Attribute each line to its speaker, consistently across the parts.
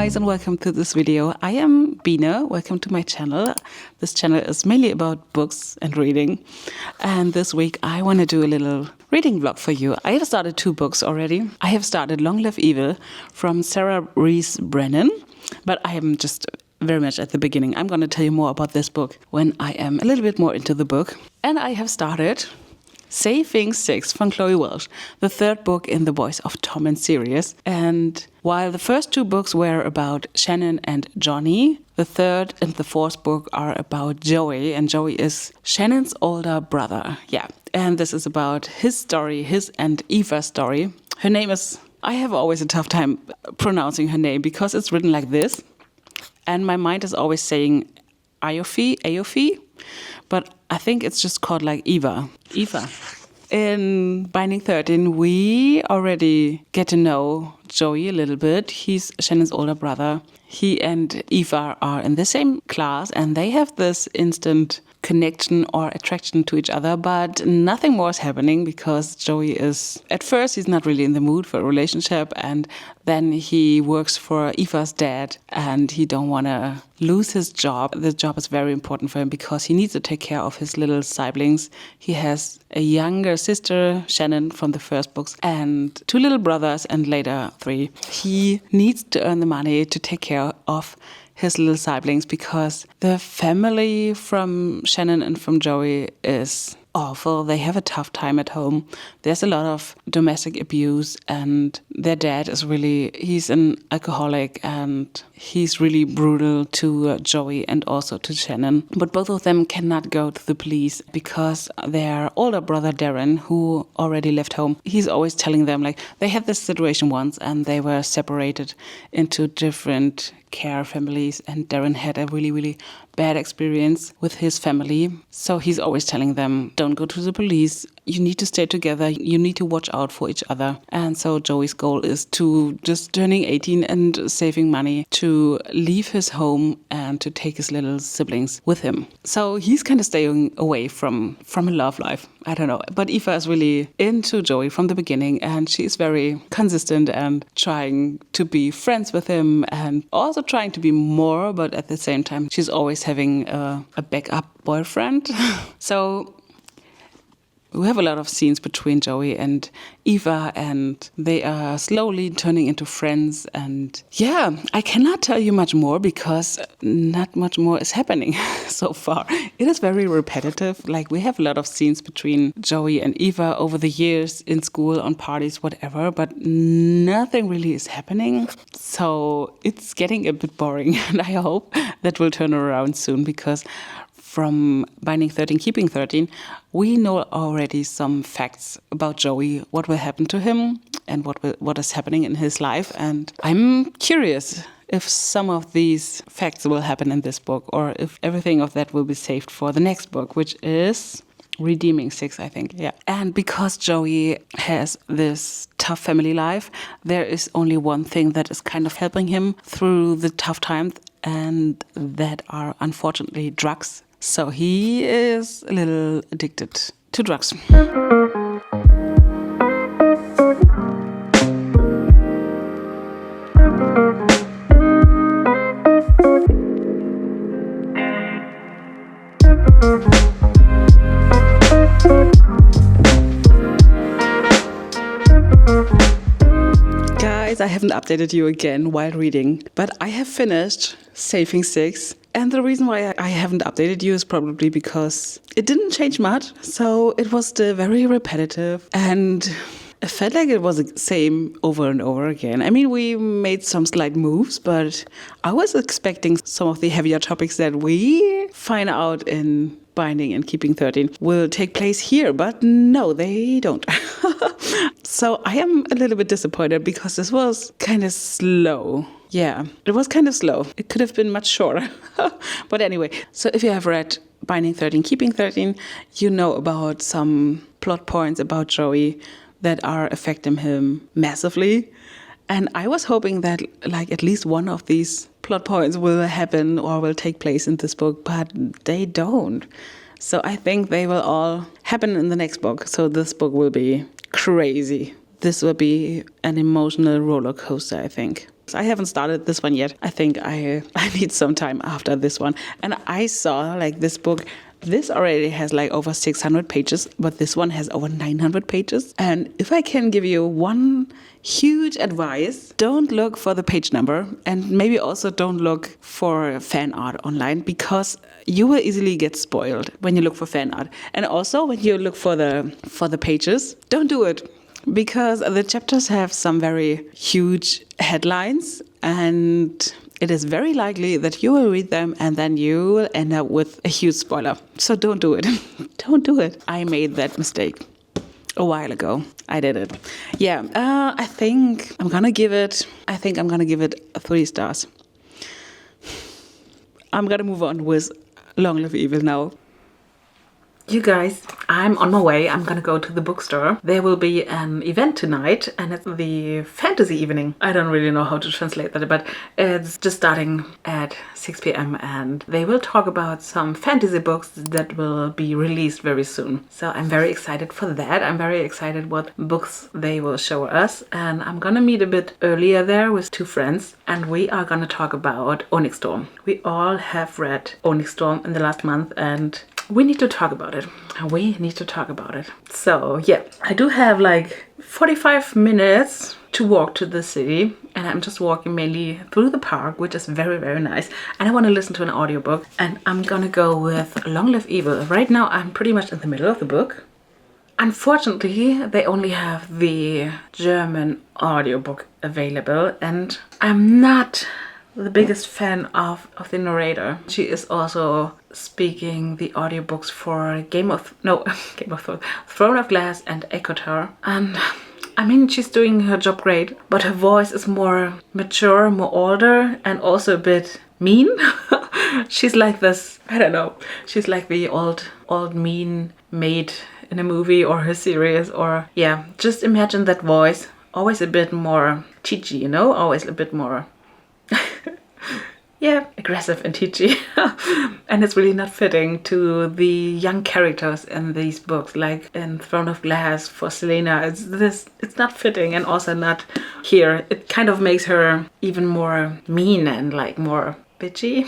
Speaker 1: guys, and welcome to this video. I am Bina. Welcome to my channel. This channel is mainly about books and reading. And this week I want to do a little reading vlog for you. I have started 2 books already. I have started Long Live Evil from Sarah Rees Brennan, but I am just very much at the beginning. I'm going to tell you more about this book when I am a little bit more into the book. And I have started Saving 6 from Chloe Walsh, the 3rd book in the Voice of Tom and series. And while the first 2 books were about Shannon and Johnny, the 3rd and the 4th book are about Joey, and Joey is Shannon's older brother. Yeah, and this is about his story, his and Eva's story. Her name is, I have always a tough time pronouncing her name because it's written like this, and my mind is always saying Aofi, but I think it's just called like Eva. In Binding 13, we already get to know Joey a little bit. He's Shannon's older brother. He and Eva are in the same class, and they have this instant connection or attraction to each other, but nothing more is happening because Joey is, at first, he's not really in the mood for a relationship, and then he works for Eva's dad, and he don't want to lose his job. The job is very important for him because he needs to take care of his little siblings. He has a younger sister, Shannon, from the first books, and 2 little brothers, and later 3. He needs to earn the money to take care of his little siblings because the family from Shannon and from Joey is awful. They have a tough time at home. There's a lot of domestic abuse, and their dad is he's an alcoholic, and he's really brutal to Joey and also to Shannon. But both of them cannot go to the police because their older brother Darren, who already left home, he's always telling them, like, they had this situation once and they were separated into different care families, and Darren had a really, really bad experience with his family. So he's always telling them, don't go to the police. You need to stay together. You need to watch out for each other. And so Joey's goal is to just turning 18 and saving money to leave his home and to take his little siblings with him. So he's kind of staying away from a love life. I don't know. But Eva is really into Joey from the beginning, and she's very consistent and trying to be friends with him and also trying to be more, but at the same time, she's always having a backup boyfriend. So we have a lot of scenes between Joey and Eva, and they are slowly turning into friends. And yeah, I cannot tell you much more because not much more is happening so far. It is very repetitive. Like, we have a lot of scenes between Joey and Eva over the years in school, on parties, whatever, but nothing really is happening. So it's getting a bit boring, and I hope that will turn around soon because from Binding 13, Keeping 13, we know already some facts about Joey, what will happen to him and what is happening in his life. And I'm curious if some of these facts will happen in this book, or if everything of that will be saved for the next book, which is Redeeming 6, I think. Yeah. And because Joey has this tough family life, there is only one thing that is kind of helping him through the tough times, and that are unfortunately drugs. So he is a little addicted to drugs. Guys, I haven't updated you again while reading, but I have finished Saving 6. And the reason why I haven't updated you is probably because it didn't change much. So it was still very repetitive, and it felt like it was the same over and over again. I mean, we made some slight moves, but I was expecting some of the heavier topics that we find out in Binding and Keeping 13 will take place here, but no, they don't. So I am a little bit disappointed because this was kind of slow. Yeah, it was kind of slow. It could have been much shorter. But anyway, so if you have read Binding 13, Keeping 13, you know about some plot points about Joey that are affecting him massively. And I was hoping that like at least one of these plot points will happen or will take place in this book, but they don't. So I think they will all happen in the next book. So this book will be crazy. This will be an emotional roller coaster, I think. I haven't started this one yet. I think I need some time after this one. And I saw like this book, this already has like over 600 pages, but this one has over 900 pages. And if I can give you one huge advice, don't look for the page number, and maybe also don't look for fan art online, because you will easily get spoiled when you look for fan art. And also when you look for the pages, don't do it, because the chapters have some very huge headlines, and it is very likely that you will read them and then you will end up with a huge spoiler. So don't do it. Don't do it. I made that mistake a while ago. I did it. Yeah, I think I'm gonna give it 3 stars. I'm gonna move on with Long Live Evil now. You guys, I'm on my way. I'm gonna go to the bookstore. There will be an event tonight, and it's the fantasy evening. I don't really know how to translate that, but it's just starting at 6 p.m. and they will talk about some fantasy books that will be released very soon. So I'm very excited for that. I'm very excited what books they will show us, and I'm gonna meet a bit earlier there with 2 friends, and we are gonna talk about Onyx Storm. We all have read Onyx Storm in the last month, and we need to talk about it. We need to talk about it. So yeah, I do have like 45 minutes to walk to the city, and I'm just walking mainly through the park, which is very, very nice. And I want to listen to an audiobook, and I'm gonna go with Long Live Evil. Right now I'm pretty much in the middle of the book. Unfortunately, they only have the German audiobook available, and I'm not the biggest fan of the narrator. She is also speaking the audiobooks for Game of Thrones, Throne of Glass and Echotar. And I mean, she's doing her job great, but her voice is more mature, more older, and also a bit mean. She's like this, I don't know, she's like the old mean maid in a movie or a series, or yeah, just imagine that voice. Always a bit more teachy, you know, always a bit more yeah, aggressive and teachy. And it's really not fitting to the young characters in these books, like in Throne of Glass for Selena. It's not fitting, and also not here. It kind of makes her even more mean and like more bitchy.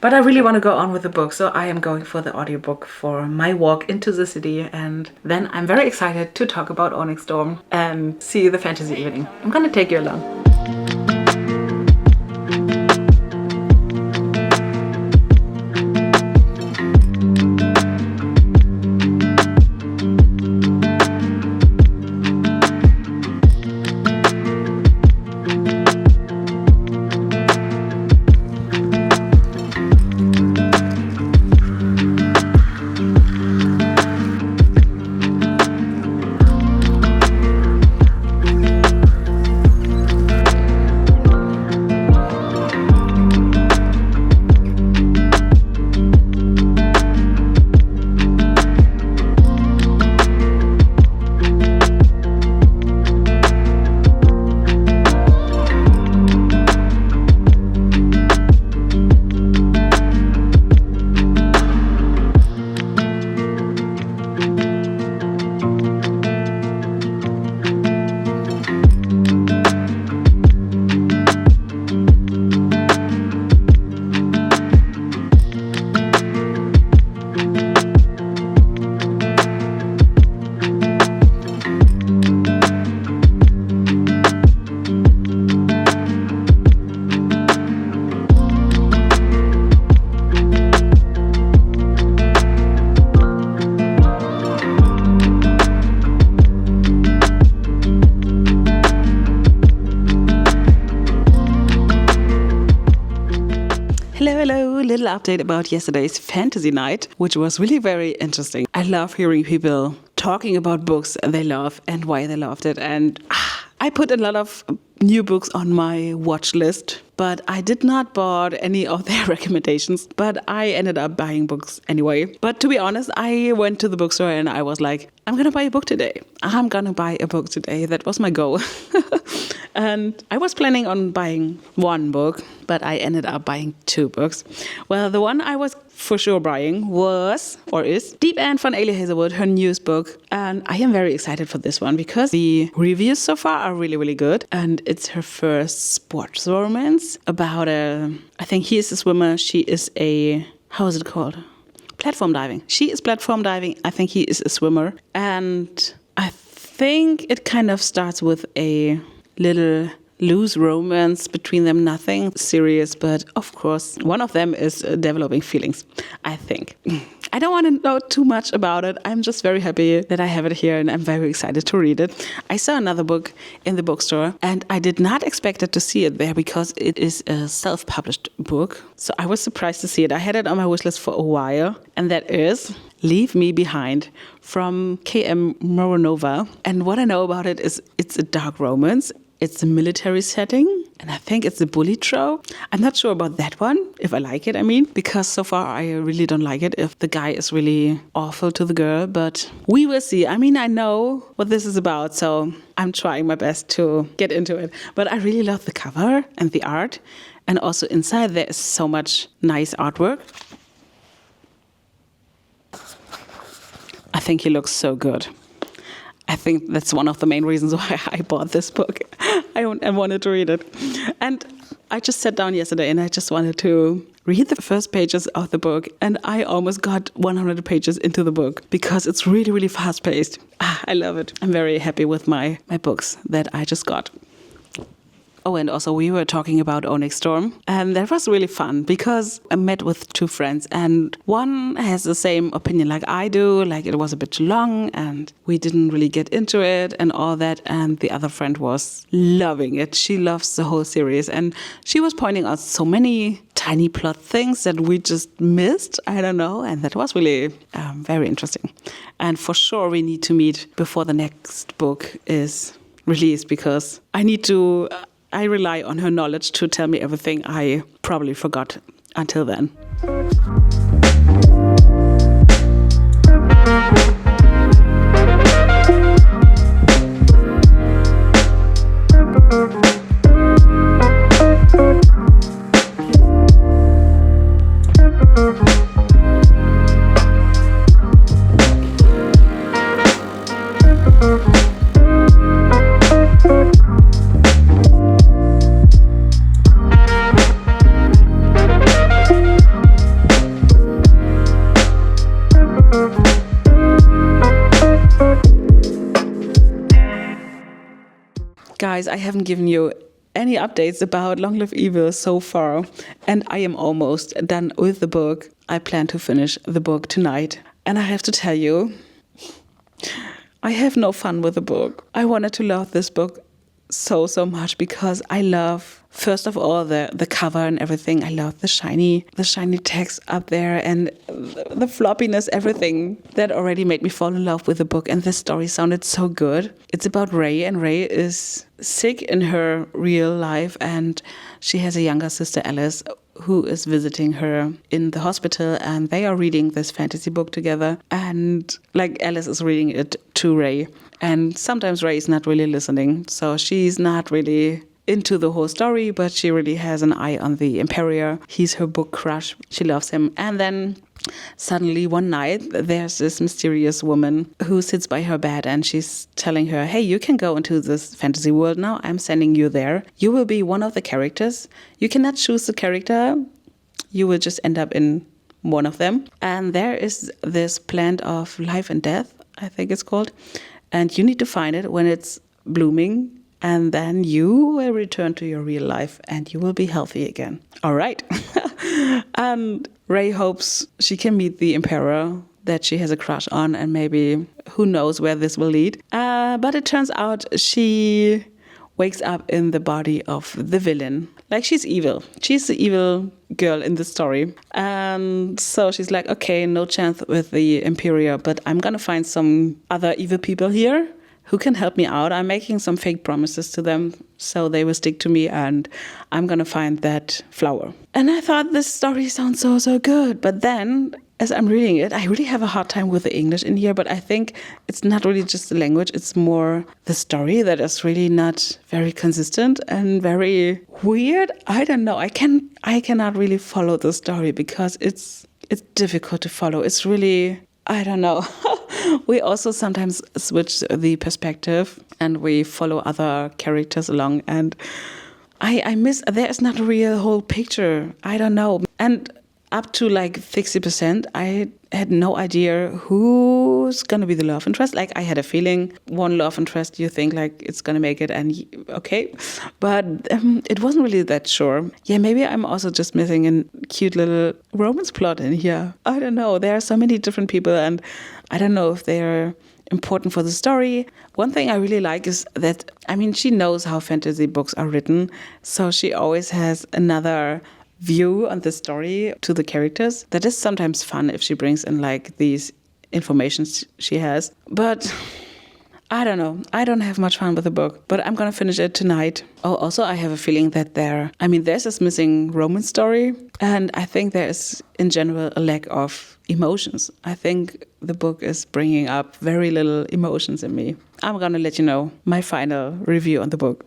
Speaker 1: But I really want to go on with the book, so I am going for the audiobook for my walk into the city, and then I'm very excited to talk about Onyx Storm and see the fantasy evening. I'm gonna take you along. Little update about yesterday's fantasy night, which was really very interesting. I love hearing people talking about books they love and why they loved it. And I put a lot of new books on my watch list, but I did not bought any of their recommendations, but I ended up buying books anyway. But to be honest, I went to the bookstore and I was like, I'm gonna buy a book today. I'm gonna buy a book today. That was my goal. And I was planning on buying one book, but I ended up buying 2 books. Well, the one I was for sure buying was, or is, Deep End von Ailey Hazelwood, her newest book. And I am very excited for this one because the reviews so far are really, really good. And it's her first sports romance about I think he is a swimmer, she is how is it called? Platform diving. She is platform diving. I think he is a swimmer. And I think it kind of starts with a little loose romance between them, nothing serious, but of course one of them is developing feelings, I think. I don't want to know too much about it. I'm just very happy that I have it here and I'm very excited to read it. I saw another book in the bookstore and I did not expect to see it there because it is a self-published book. So I was surprised to see it. I had it on my wishlist for a while, and that is Leave Me Behind from K.M. Moronova. And what I know about it is it's a dark romance. It's a military setting, and I think it's a bully trope. I'm not sure about that one, if I like it, because so far I really don't like it if the guy is really awful to the girl, but we will see. I know what this is about, so I'm trying my best to get into it. But I really love the cover and the art, and also inside there is so much nice artwork. I think he looks so good. I think that's one of the main reasons why I bought this book. I wanted to read it. And I just sat down yesterday and I just wanted to read the first pages of the book. And I almost got 100 pages into the book because it's really, really fast-paced. I love it. I'm very happy with my books that I just got. Oh, and also we were talking about Onyx Storm, and that was really fun because I met with 2 friends, and one has the same opinion like I do, like it was a bit too long and we didn't really get into it and all that, and the other friend was loving it. She loves the whole series, and she was pointing out so many tiny plot things that we just missed, I don't know, and that was really very interesting. And for sure we need to meet before the next book is released because I rely on her knowledge to tell me everything I probably forgot until then. Guys, I haven't given you any updates about Long Live Evil so far, and I am almost done with the book. I plan to finish the book tonight, and I have to tell you, I have no fun with the book. I wanted to love this book so much because I love, first of all, the cover and everything. I love the shiny text up there and the floppiness, everything that already made me fall in love with the book. And the story sounded so good. It's about Ray, and Ray is sick in her real life, and she has a younger sister, Alice, who is visiting her in the hospital, and they are reading this fantasy book together, and Alice is reading it to Ray, and sometimes Ray is not really listening, so she's not really into the whole story, but she really has an eye on the Emperor. He's her book crush. She loves him. And then suddenly one night there's this mysterious woman who sits by her bed, and she's telling her, hey, you can go into this fantasy world now. I'm sending you there. You will be one of the characters. You cannot choose the character. You will just end up in one of them. And there is this plant of life and death, I think it's called. And you need to find it when it's blooming. And then you will return to your real life and you will be healthy again. All right. And Ray hopes she can meet the Emperor that she has a crush on, and maybe who knows where this will lead. But it turns out she wakes up in the body of the villain. She's evil. She's the evil girl in the story. And so she's like, okay, no chance with the Emperor, but I'm going to find some other evil people here who can help me out. I'm making some fake promises to them so they will stick to me, and I'm going to find that flower. And I thought this story sounds so good. But then as I'm reading it, I really have a hard time with the English in here, but I think it's not really just the language, it's more the story that is really not very consistent and very weird. I don't know. I cannot really follow the story because it's difficult to follow. It's really, I don't know. We also sometimes switch the perspective and we follow other characters along, and I miss, there is not a real whole picture. I don't know. And up to like 60%, I had no idea who's going to be the love interest. Like, I had a feeling one love interest, you think like it's going to make it, and okay. But it wasn't really that sure. Yeah, maybe I'm also just missing a cute little romance plot in here. I don't know. There are so many different people, and I don't know if they're important for the story. One thing I really like is that, I mean, she knows how fantasy books are written, so she always has another view on the story to the characters. That is sometimes fun if she brings in like these informations she has. But I don't know. I don't have much fun with the book, but I'm going to finish it tonight. Oh, also, I have a feeling that there's this missing romance story, and I think there is, in general, a lack of emotions. I think the book is bringing up very little emotions in me. I'm going to let you know my final review on the book.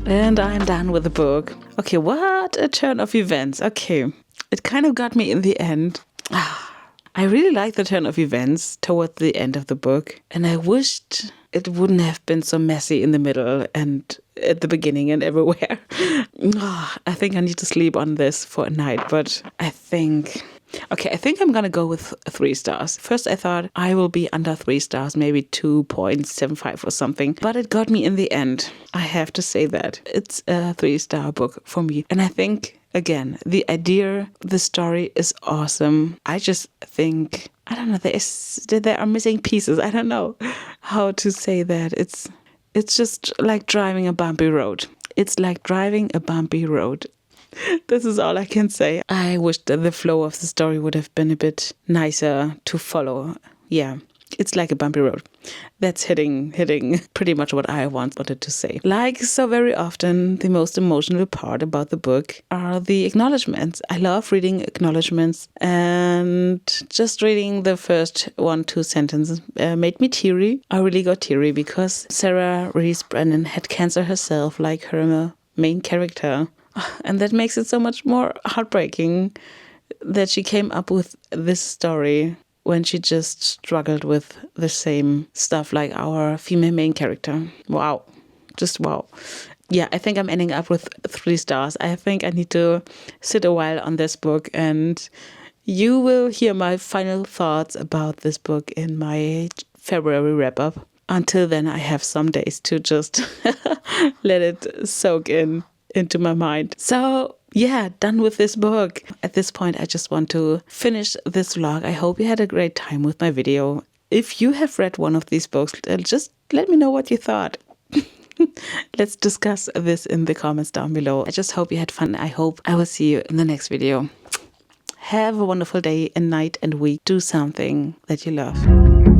Speaker 1: And I'm done with the book. Okay, what a turn of events. Okay, it kind of got me in the end. I really like the turn of events toward the end of the book, and I wished it wouldn't have been so messy in the middle and at the beginning and everywhere. I think I need to sleep on this for a night, but I think I'm gonna go with 3 stars. First, I thought I will be under 3 stars, maybe 2.75 or something, but it got me in the end. I have to say that it's a 3-star book for me, and I think, again, the idea, the story is awesome. I just think, I don't know, there are missing pieces. I don't know how to say that. It's just like driving a bumpy road. It's like driving a bumpy road. This is all I can say. I wish that the flow of the story would have been a bit nicer to follow. Yeah, it's like a bumpy road. That's hitting pretty much what I wanted to say. Like so very often, the most emotional part about the book are the acknowledgements. I love reading acknowledgements, and just reading the first 1-2 sentences made me teary. I really got teary because Sarah Rees Brennan had cancer herself, like her main character. And that makes it so much more heartbreaking that she came up with this story when she just struggled with the same stuff like our female main character. Wow. Just wow. Yeah, I think I'm ending up with 3 stars. I think I need to sit a while on this book, and you will hear my final thoughts about this book in my February wrap-up. Until then, I have some days to just let it soak into my mind. So yeah, done with this book. At this point, I just want to finish this vlog. I hope you had a great time with my video. If you have read one of these books, just let me know what you thought. Let's discuss this in the comments down below. I just hope you had fun. I hope I will see you in the next video. Have a wonderful day and night and week. Do something that you love.